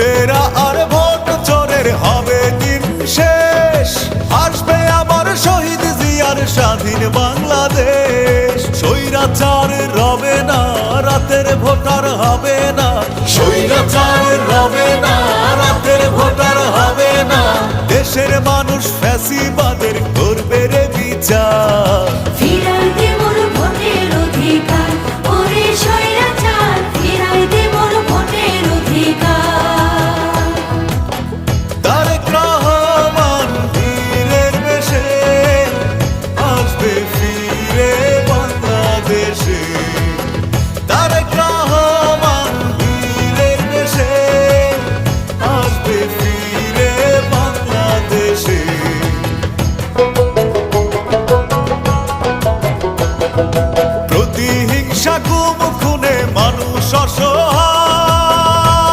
লুটেরা আর ভোট চোরের হবে দিন শেষ। আসবে আবার শহীদ জিয়ার স্বাধীন বাংলাদেশ। স্বৈরাচার রবে না, রাতের ভোটার হবে না। স্বৈরাচার রবে না, রাতের ভোটার হবে না। দেশের মানুষ ফ্যাসিবাদ